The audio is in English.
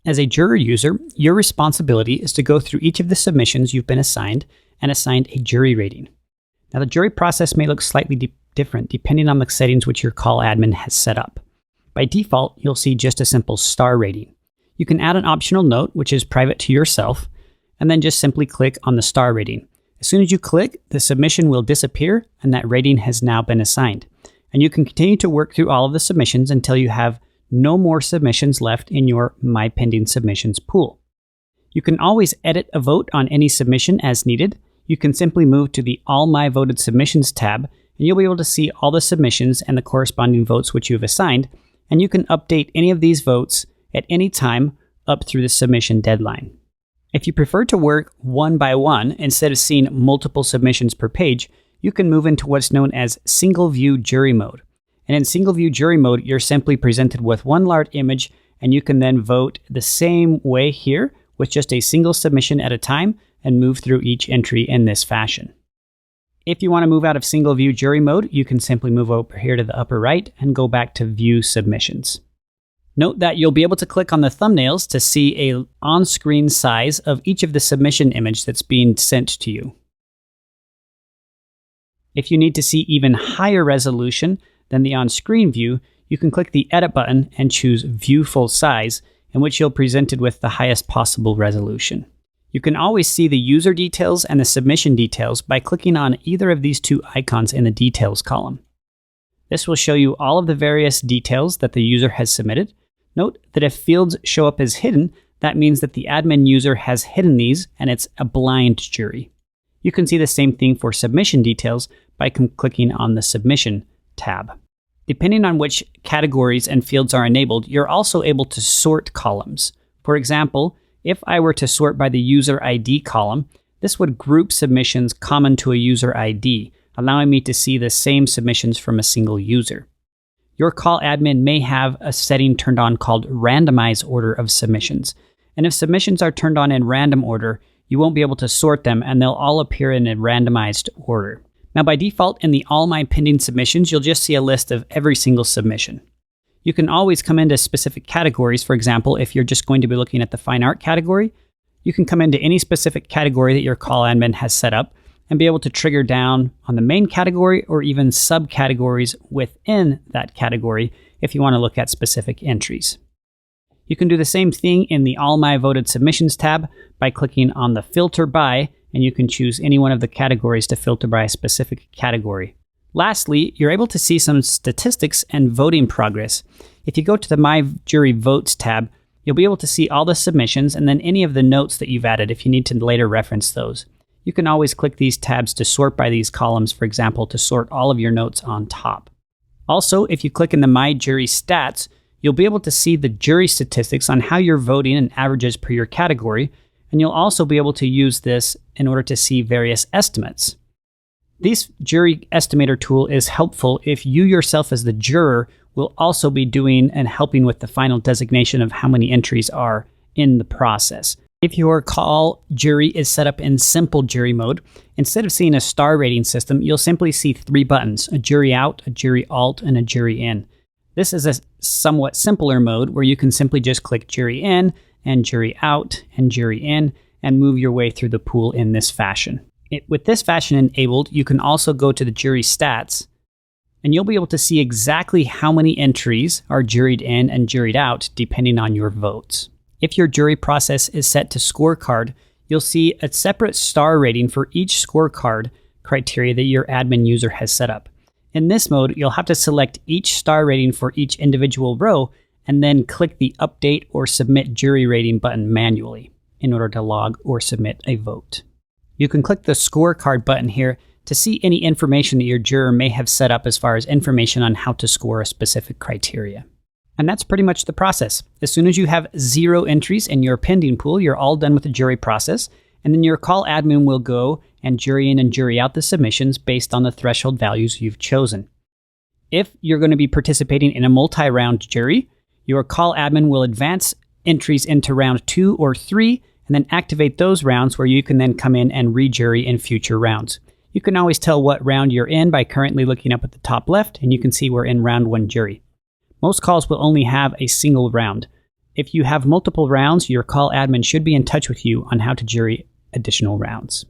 As a juror user, your responsibility is to go through each of the submissions you've been assigned and assign a jury rating. Now, the jury process may look slightly different depending on the settings which your call admin has set up. By default, you'll see just a simple star rating. You can add an optional note, which is private to yourself, and then just simply click on the star rating. As soon as you click, the submission will disappear and that rating has now been assigned. And you can continue to work through all of the submissions until you have no more submissions left in your My Pending Submissions pool. You can always edit a vote on any submission as needed. You can simply move to the All My Voted Submissions tab, and you'll be able to see all the submissions and the corresponding votes which you've assigned, and you can update any of these votes at any time up through the submission deadline. If you prefer to work one by one instead of seeing multiple submissions per page, you can move into what's known as Single View Jury Mode. And in Single View Jury Mode, you're simply presented with one large image, and you can then vote the same way here with just a single submission at a time and move through each entry in this fashion. If you want to move out of Single View Jury Mode, you can simply move over here to the upper right and go back to View Submissions. Note that you'll be able to click on the thumbnails to see a on-screen size of each of the submission image that's being sent to you. If you need to see even higher resolution than the on-screen view, you can click the Edit button and choose View Full Size, in which you'll be presented with the highest possible resolution. You can always see the user details and the submission details by clicking on either of these two icons in the Details column. This will show you all of the various details that the user has submitted. Note that if fields show up as hidden, that means that the admin user has hidden these and it's a blind jury. You can see the same thing for submission details by clicking on the Submission tab. Depending on which categories and fields are enabled, you're also able to sort columns. For example, if I were to sort by the user ID column, this would group submissions common to a user ID, allowing me to see the same submissions from a single user. Your call admin may have a setting turned on called Randomize Order of Submissions. And if submissions are turned on in random order, you won't be able to sort them and they'll all appear in a randomized order. Now, by default, in the All My Pending Submissions, you'll just see a list of every single submission. You can always come into specific categories. For example, if you're just going to be looking at the fine art category, you can come into any specific category that your call admin has set up and be able to trigger down on the main category or even subcategories within that category if you want to look at specific entries. You can do the same thing in the All My Voted Submissions tab by clicking on the Filter By, and you can choose any one of the categories to filter by a specific category. Lastly, you're able to see some statistics and voting progress. If you go to the My Jury Votes tab, you'll be able to see all the submissions and then any of the notes that you've added if you need to later reference those. You can always click these tabs to sort by these columns, for example, to sort all of your notes on top. Also, if you click in the My Jury Stats, you'll be able to see the jury statistics on how you're voting and averages per your category, and you'll also be able to use this in order to see various estimates. This jury estimator tool is helpful if you yourself as the juror will also be doing and helping with the final designation of how many entries are in the process. If your call jury is set up in simple jury mode, instead of seeing a star rating system, you'll simply see three buttons: a jury out, a jury alt, and a jury in. This is a somewhat simpler mode where you can simply just click jury in and jury out and jury in and move your way through the pool in this fashion. With this fashion enabled, you can also go to the jury stats and you'll be able to see exactly how many entries are juried in and juried out depending on your votes. If your jury process is set to scorecard, you'll see a separate star rating for each scorecard criteria that your admin user has set up. In this mode, you'll have to select each star rating for each individual row and then click the Update or Submit Jury Rating button manually in order to log or submit a vote. You can click the Scorecard button here to see any information that your juror may have set up as far as information on how to score a specific criteria. And that's pretty much the process. As soon as you have 0 entries in your pending pool, you're all done with the jury process, and then your call admin will go and jury in and jury out the submissions based on the threshold values you've chosen. If you're going to be participating in a multi-round jury, your call admin will advance entries into round 2 or 3 and then activate those rounds where you can then come in and re-jury in future rounds. You can always tell what round you're in by currently looking up at the top left, and you can see we're in round 1 jury. Most calls will only have a single round. If you have multiple rounds, your call admin should be in touch with you on how to jury additional rounds.